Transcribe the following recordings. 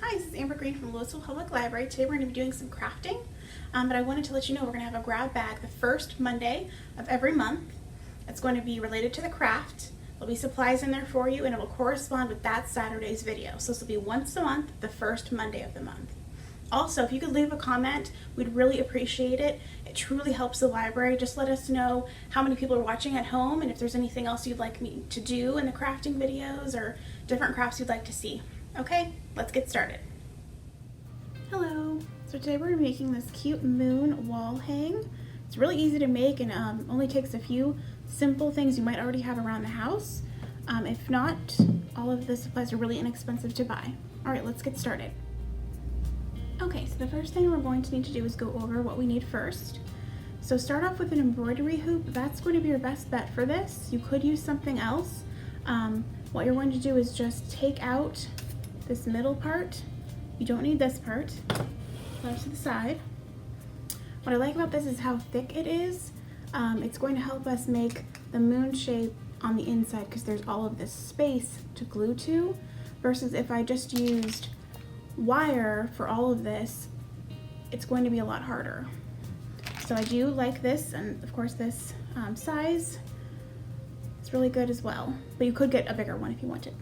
Hi, this is Amber Green from Louisville Public Library. Today we're going to be doing some crafting, but I wanted to let you know we're going to have a grab bag the first Monday of every month. It's going to be related to the craft. There'll be supplies in there for you and it will correspond with that Saturday's video. So this will be once a month, the first Monday of the month. Also, if you could leave a comment, we'd really appreciate it. It truly helps the library. Just let us know how many people are watching at home and if there's anything else you'd like me to do in the crafting videos or different crafts you'd like to see. Okay, let's get started. Hello. So today we're making this cute moon wall hang. It's really easy to make and only takes a few simple things you might already have around the house. If not, all of the supplies are really inexpensive to buy. All right, let's get started. Okay, so the first thing we're going to need to do is go over what we need first. So start off with an embroidery hoop. That's going to be your best bet for this. You could use something else. What you're going to do is just take out this middle part. You don't need this part. Put it to the side. What I like about this is how thick it is. It's going to help us make the moon shape on the inside because there's all of this space to glue to, versus if I just used wire for all of this, it's going to be a lot harder. So I do like this, and of course this size is really good as well, but you could get a bigger one if you wanted.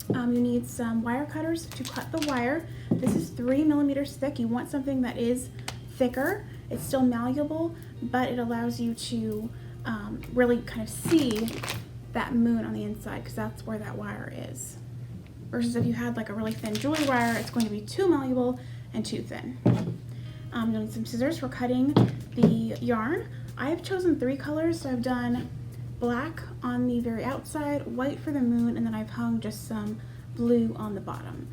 You need some wire cutters to cut the wire. This is 3 millimeters thick. You want something that is thicker. It's still malleable, but it allows you to really kind of see that moon on the inside because that's where that wire is. Versus if you had like a really thin jewelry wire, it's going to be too malleable and too thin. You'll need some scissors for cutting the yarn. I have chosen 3 colors, so I've done black on the very outside, white for the moon, and then I've hung just some blue on the bottom.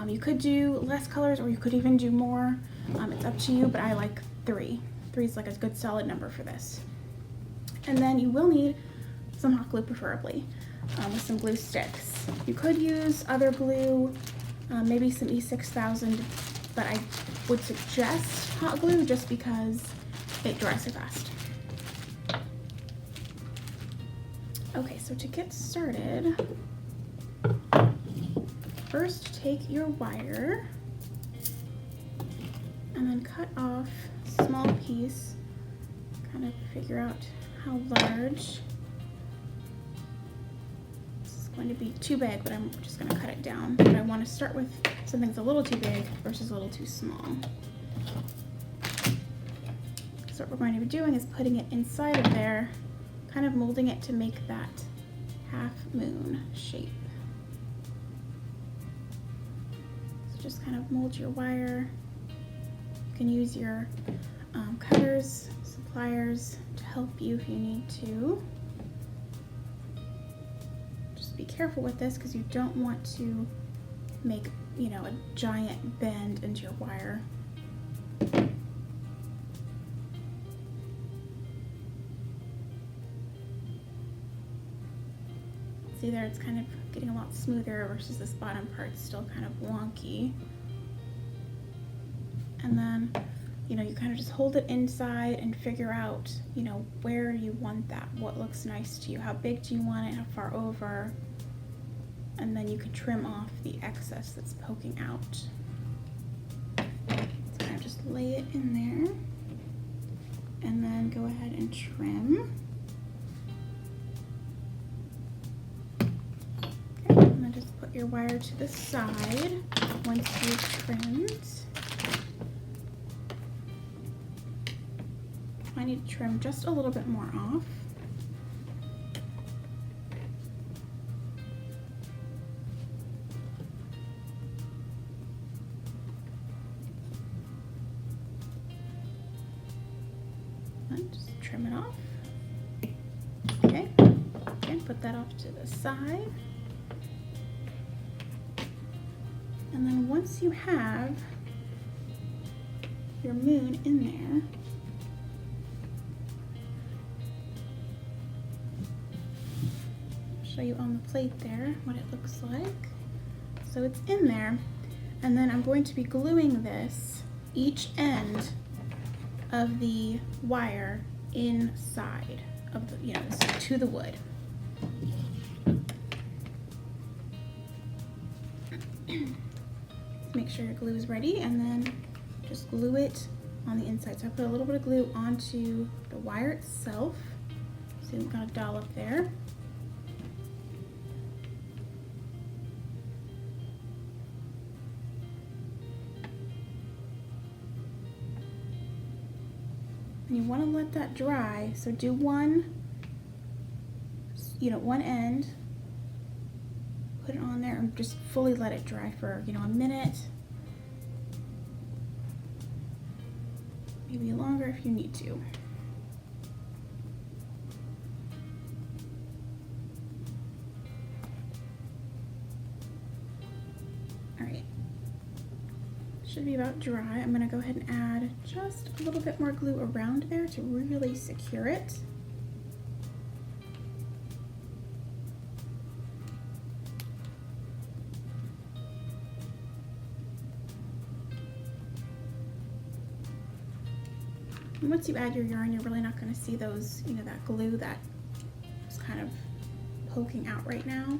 You could do less colors or you could even do more. It's up to you, but I like 3. 3 is like a good solid number for this. And then you will need some hot glue preferably, with some glue sticks. You could use other glue, maybe some E6000, but I would suggest hot glue just because it dries so fast. Okay, so to get started, first take your wire and then cut off a small piece, kind of figure out how large. This is going to be too big, but I'm just going to cut it down. But I want to start with something that's a little too big versus a little too small. So what we're going to be doing is putting it inside of there, kind of molding it to make that half moon shape. So just kind of mold your wire. You can use your cutters, pliers to help you if you need to. Just be careful with this because you don't want to make, you know, a giant bend into your wire. See there, it's kind of getting a lot smoother versus this bottom part's still kind of wonky. And then, you know, you kind of just hold it inside and figure out, you know, where you want that, what looks nice to you, how big do you want it, how far over, and then you can trim off the excess that's poking out. So kind of just lay it in there and then go ahead and trim. Just put your wire to the side once you've trimmed. I need to trim just a little bit more off. And just trim it off. Okay, again, put that off to the side. And then once you have your moon in there, I'll show you on the plate there what it looks like. So it's in there, and then I'm going to be gluing this, each end of the wire inside of the, you know, to the wood. Make sure your glue is ready, and then just glue it on the inside. So I put a little bit of glue onto the wire itself. So we've got a dollop there. And you want to let that dry. So do one end, put it on there, and just fully let it dry for, a minute. Maybe longer if you need to. All right, should be about dry. I'm gonna go ahead and add just a little bit more glue around there to really secure it. And once you add your yarn, you're really not going to see those, that glue that is kind of poking out right now.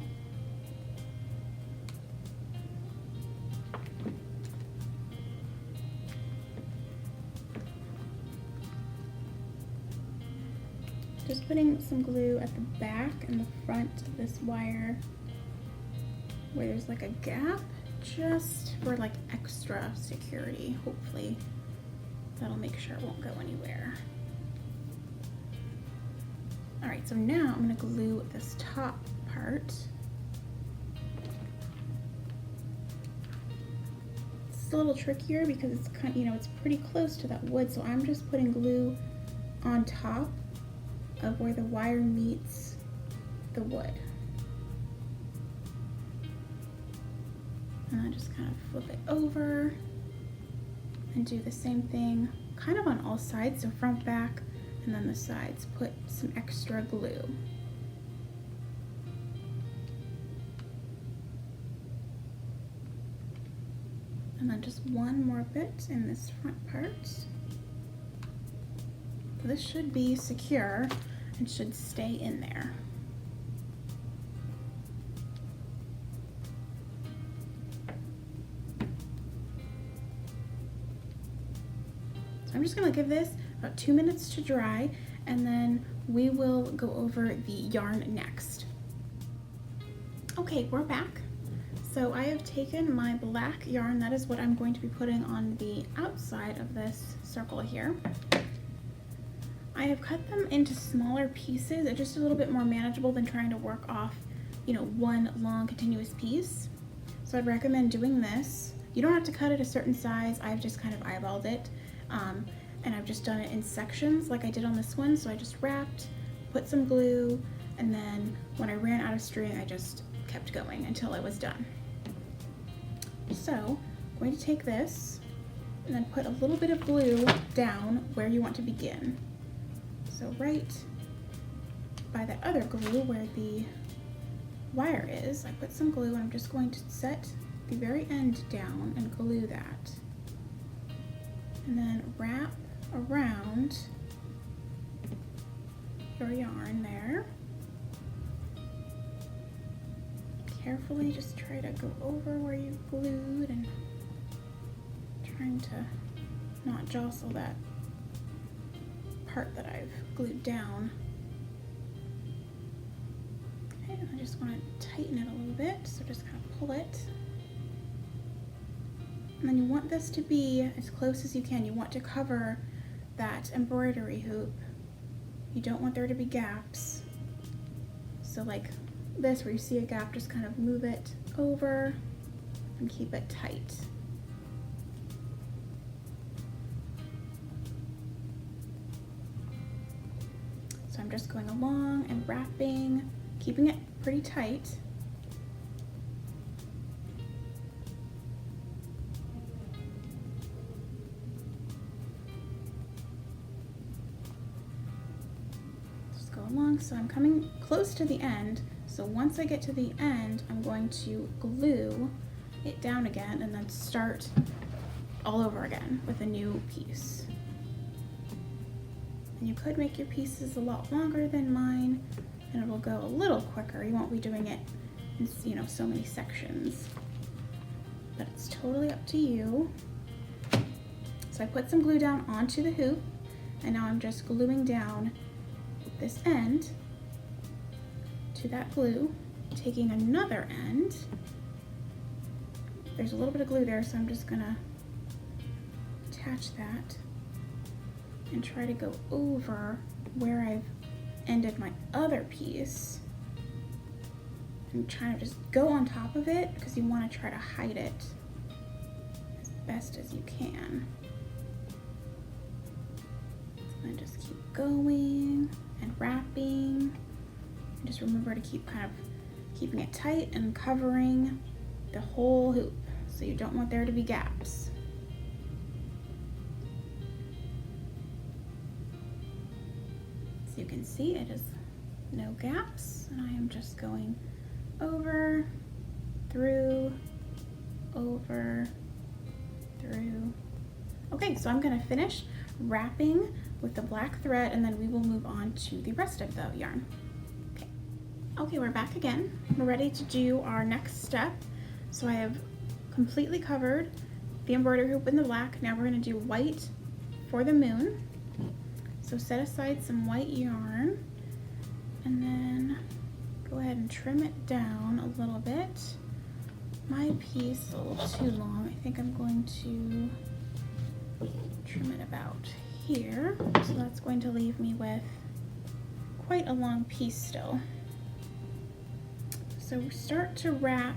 Just putting some glue at the back and the front of this wire where there's like a gap, just for like extra security, hopefully. That'll make sure it won't go anywhere. All right, so now I'm gonna glue this top part. It's a little trickier because it's kind of, it's pretty close to that wood, so I'm just putting glue on top of where the wire meets the wood. And I just kind of flip it over and do the same thing kind of on all sides, so front, back, and then the sides. Put some extra glue. And then just one more bit in this front part. So this should be secure and should stay in there. I'm just gonna give this about 2 minutes to dry, and then we will go over the yarn next. Okay, we're back. So I have taken my black yarn. That is what I'm going to be putting on the outside of this circle here. I have cut them into smaller pieces. It's just a little bit more manageable than trying to work off, one long continuous piece. So I'd recommend doing this. You don't have to cut it a certain size. I've just kind of eyeballed it. And I've just done it in sections like I did on this one. So I just wrapped, put some glue, and then when I ran out of string, I just kept going until I was done. So I'm going to take this and then put a little bit of glue down where you want to begin. So right by that other glue where the wire is, I put some glue, and I'm just going to set the very end down and glue that. And then wrap around your yarn there. Carefully just try to go over where you glued and trying to not jostle that part that I've glued down. Okay, and I just want to tighten it a little bit, so just kind of pull it. And then you want this to be as close as you can. You want to cover that embroidery hoop. You don't want there to be gaps. So like this, where you see a gap, just kind of move it over and keep it tight. So I'm just going along and wrapping, keeping it pretty tight. So I'm coming close to the end, so once I get to the end, I'm going to glue it down again and then start all over again with a new piece. And you could make your pieces a lot longer than mine, and it'll go a little quicker. You won't be doing it in, so many sections. but it's totally up to you. So I put some glue down onto the hoop, and now I'm just gluing down this end to that glue, taking another end. There's a little bit of glue there, so I'm just gonna attach that and try to go over where I've ended my other piece. And trying to just go on top of it because you want to try to hide it as best as you can. And just keep going and wrapping. And just remember to keep kind of keeping it tight and covering the whole hoop, so you don't want there to be gaps. So you can see it is no gaps, and I am just going over, through, over, through. Okay, so I'm gonna finish wrapping with the black thread, and then we will move on to the rest of the yarn. Okay, we're back again. We're ready to do our next step. So I have completely covered the embroidery hoop in the black. Now we're gonna do white for the moon. So set aside some white yarn, and then go ahead and trim it down a little bit. My piece is a little too long. I think I'm going to trim it about here. So that's going to leave me with quite a long piece still. So start to wrap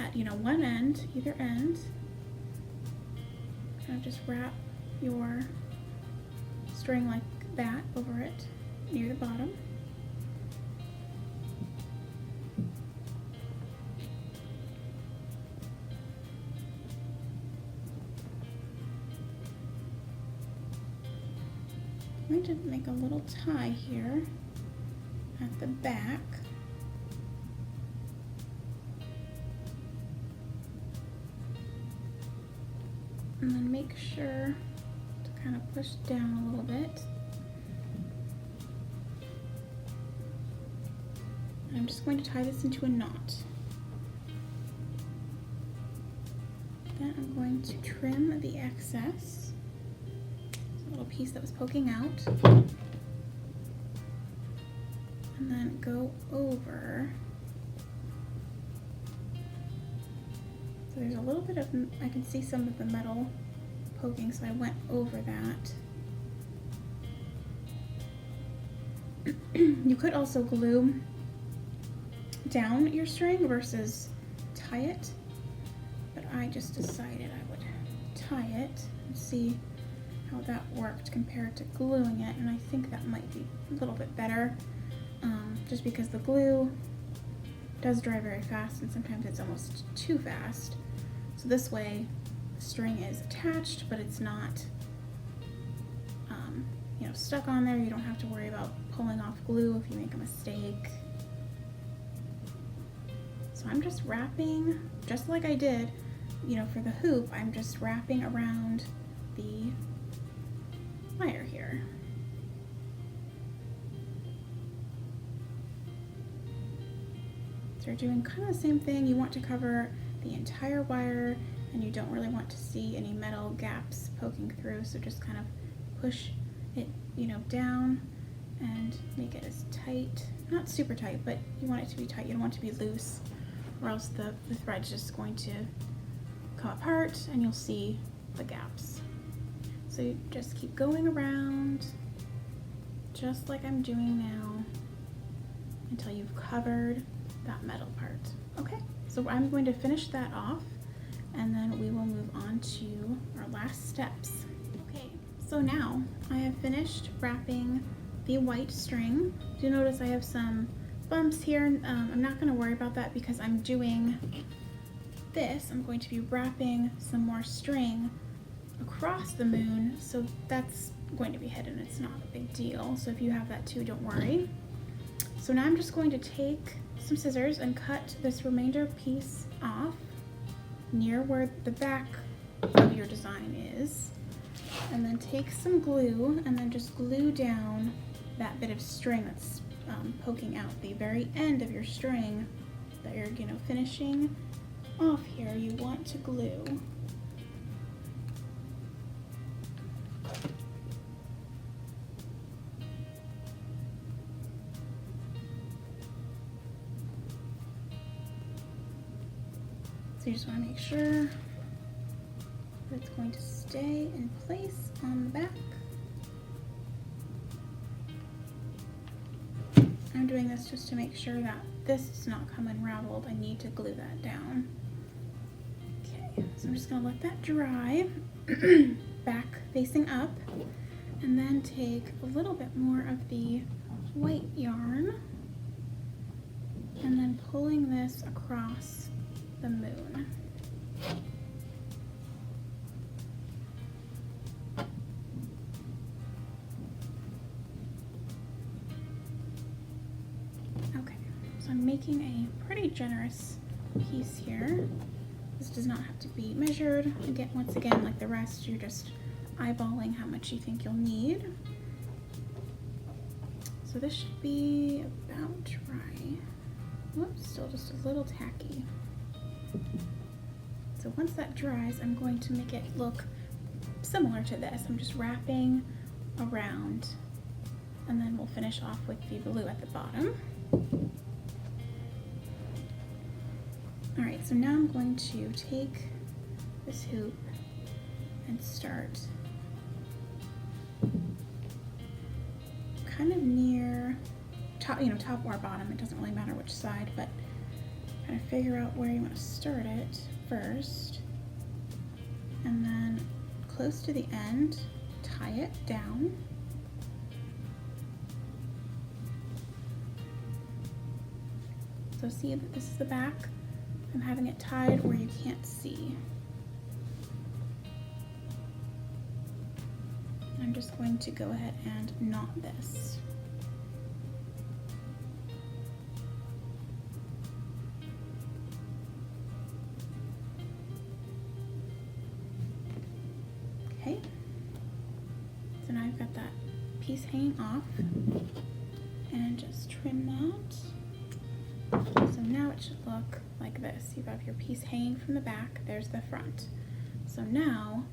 at, one end, either end. Kind of just wrap your string like that over it near the bottom. I'm going to make a little tie here at the back. And then make sure to kind of push down a little bit. And I'm just going to tie this into a knot. Then I'm going to trim the excess. A little piece that was poking out. And then go over. So there's a little bit of, I can see some of the metal poking, so I went over that. You could also glue down your string versus tie it, but I just decided I would tie it and see how that worked compared to gluing it, and I think that might be a little bit better, just because the glue does dry very fast and sometimes it's almost too fast. So this way the string is attached, but it's not stuck on there. You don't have to worry about pulling off glue if you make a mistake. So I'm just wrapping, just like I did, for the hoop, I'm just wrapping around the wire here. So you're doing kind of the same thing. You want to cover the entire wire, and you don't really want to see any metal gaps poking through, so just kind of push it, down and make it as tight, not super tight, but you want it to be tight. You don't want it to be loose, or else the thread's just going to come apart and you'll see the gaps. So you just keep going around, just like I'm doing now, until you've covered that metal part. Okay, so I'm going to finish that off, and then we will move on to our last steps. Okay, so now I have finished wrapping the white string. Do notice I have some bumps here. I'm not going to worry about that because I'm doing this. I'm going to be wrapping some more string across the moon, so that's going to be hidden. It's not a big deal. So if you have that too, don't worry. So now I'm just going to take some scissors and cut this remainder piece off near where the back of your design is, and then take some glue and then just glue down that bit of string that's poking out the very end of your string that you're finishing off here. You want to glue. So you just want to make sure that it's going to stay in place on the back. I'm doing this just to make sure that this does not come unraveled. I need to glue that down. Okay, so I'm just going to let that dry, back facing up, and then take a little bit more of the white yarn and then pulling this across the moon. Okay, so I'm making a pretty generous piece here. This does not have to be measured. Again, once again, like the rest, you're just eyeballing how much you think you'll need. So this should be about dry. Whoops, still just a little tacky. So once that dries, I'm going to make it look similar to this. I'm just wrapping around, and then we'll finish off with the blue at the bottom. All right, so now I'm going to take this hoop and start kind of near top, top or bottom. It doesn't really matter which side, but kind of figure out where you want to start it first, and then close to the end, tie it down. So see that this is the back. I'm having it tied where you can't see. I'm just going to go ahead and knot this. Okay, so now I've got that piece hanging off, and just trim that. So now it should look like this. You have your piece hanging from the back, there's the front. So now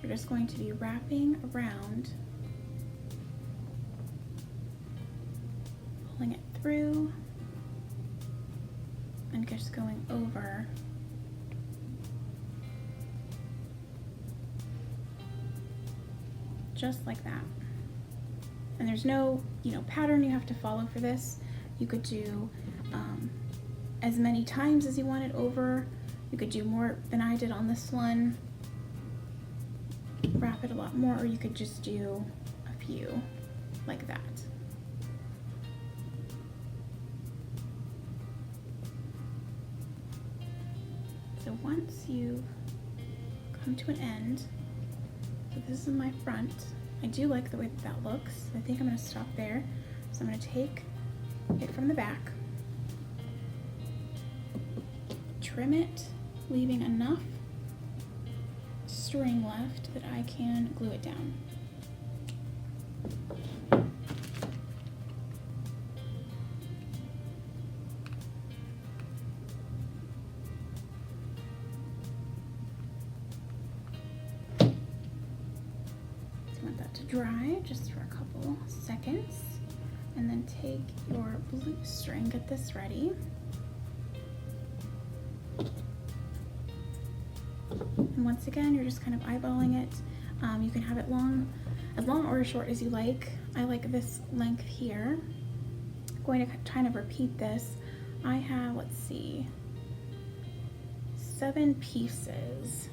you're just going to be wrapping around, pulling it through, and just going over. Just like that. And there's no, pattern you have to follow for this. You could do as many times as you wanted over. You could do more than I did on this one. Wrap it a lot more, or you could just do a few like that. So once you've come to an end, so this is my front. I do like the way that looks. I think I'm going to stop there. So I'm going to take it from the back, trim it, leaving enough string left that I can glue it down. Dry just for a couple seconds, and then take your blue string, get this ready. And once again, you're just kind of eyeballing it. You can have it as long or as short as you like. I like this length here. I'm going to kind of repeat this. I have, let's see, 7 pieces.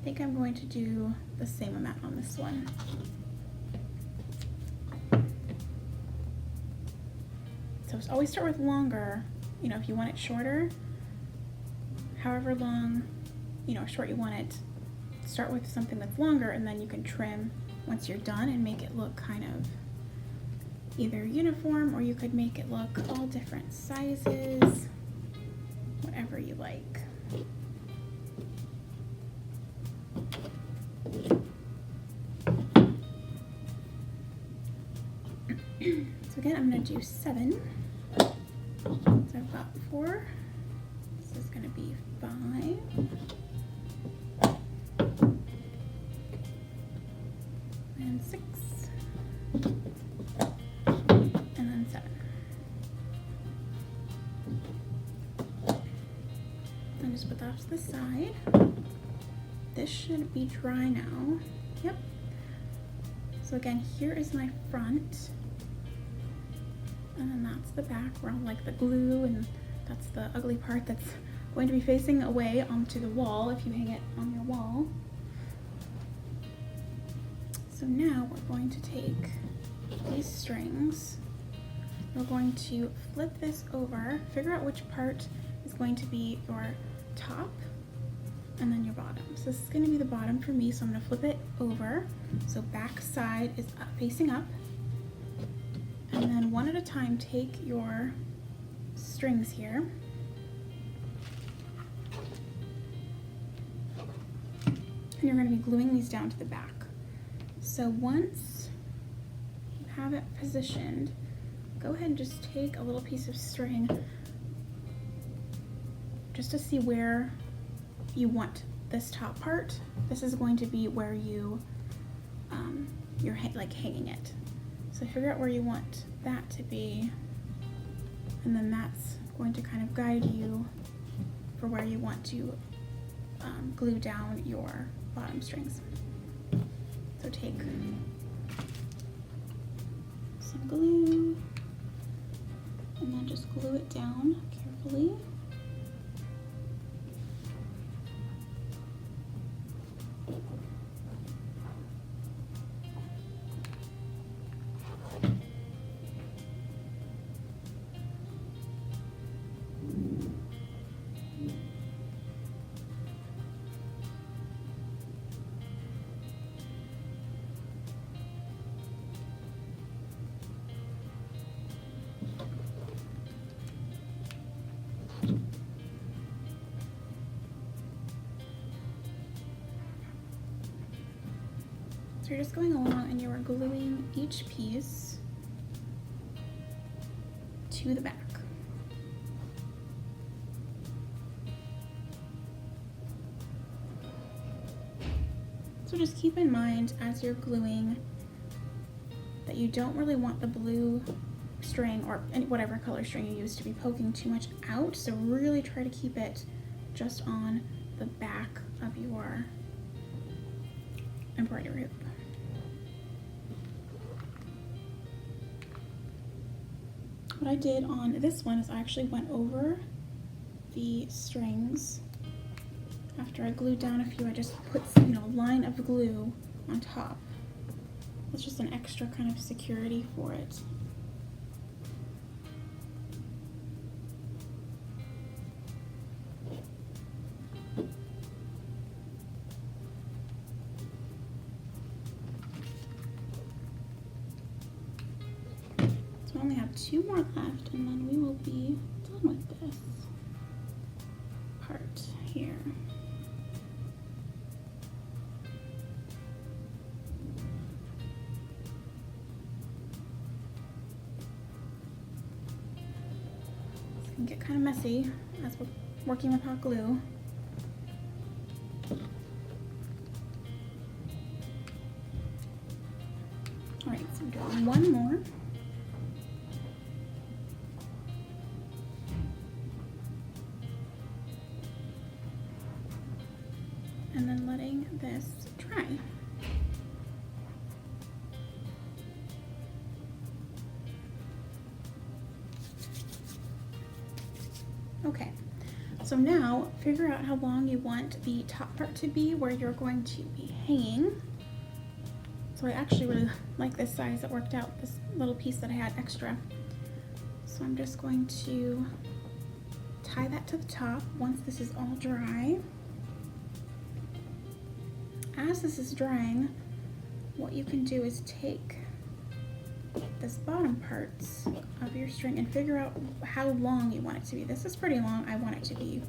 I think I'm going to do the same amount on this one. So always start with longer, if you want it shorter, however long, short you want it, start with something that's longer, and then you can trim once you're done and make it look kind of either uniform, or you could make it look all different sizes, whatever you like. So again, I'm going to do 7. So I've top 4. This is going to be 5. And 6. And then 7. And just put that to the side. This should be dry now. Yep. So again, here is my front. And then that's the back where all like the glue, and that's the ugly part that's going to be facing away onto the wall if you hang it on your wall. So now we're going to take these strings, we're going to flip this over, figure out which part is going to be your top and then your bottom. So this is going to be the bottom for me, so I'm going to flip it over. So back side is up, facing up. And then one at a time, take your strings here. And you're going to be gluing these down to the back. So once you have it positioned, go ahead and just take a little piece of string just to see where you want this top part. This is going to be where you're like hanging it. So figure out where you want that to be, and then that's going to kind of guide you for where you want to glue down your bottom strings. So take some glue and then just glue it down carefully. So you're just going along and you are gluing each piece to the back. So just keep in mind as you're gluing that you don't really want the blue string or whatever color string you use to be poking too much out. So really try to keep it just on the back of your embroidery hoop. What I did on this one is I actually went over the strings. After I glued down a few, I just put some, a line of glue on top. It's just an extra kind of security for it. So I only have 2 more left, and then we will be done with this part here. This can get kind of messy as we're working with hot glue. All right, so I'm doing one more. And then letting this dry. Okay, so now figure out how long you want the top part to be where you're going to be hanging. So I actually really like this size. It worked out, this little piece that I had extra. So I'm just going to tie that to the top once this is all dry. As this is drying, what you can do is take this bottom parts of your string and figure out how long you want it to be. This is pretty long. I want it to be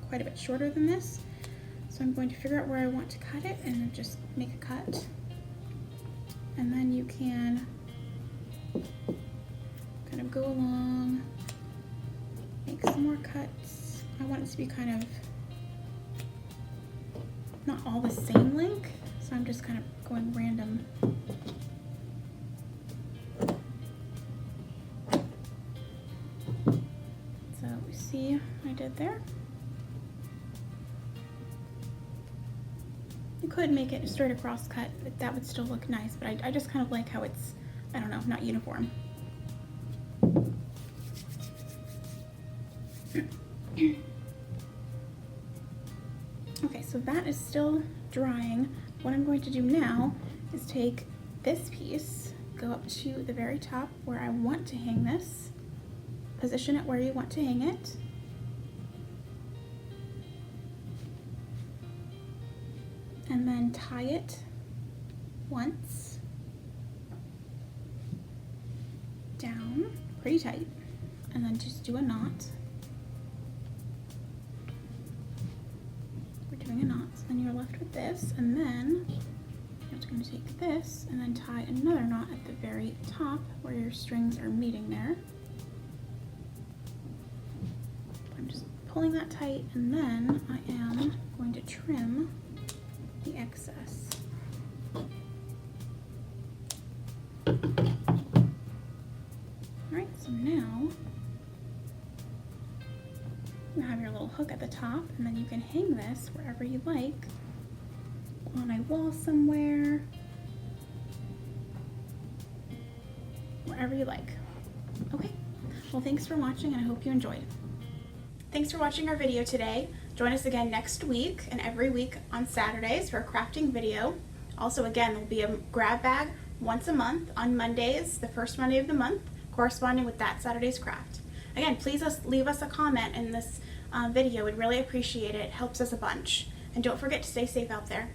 quite a bit shorter than this. So I'm going to figure out where I want to cut it and then just make a cut. And then you can kind of go along, make some more cuts. I want it to be kind of not all the same length, so I'm just kind of going random. So we see what I did there. You could make it a straight across cut, but that would still look nice, but I just kind of like how it's, I don't know, not uniform. Okay, so that is still drying. What I'm going to do now is take this piece, go up to the very top where I want to hang this, position it where you want to hang it, and then tie it once down pretty tight, and then just do a knot. We're doing a knot, so then you're left with this, and then you're just going to take this and then tie another knot at the very top where your strings are meeting there. I'm just pulling that tight, and then I am going to trim the excess. Alright, so now you have your little hook at the top, and then you can hang this wherever you like, on a wall somewhere, wherever you like. Okay, well, thanks for watching, and I hope you enjoyed. Thanks for watching our video today. Join us again next week and every week on Saturdays for a crafting video. Also, again, there'll be a grab bag once a month on Mondays, the first Monday of the month, corresponding with that Saturday's craft. Again, please leave us a comment in this video. We'd really appreciate it. It helps us a bunch. And don't forget to stay safe out there.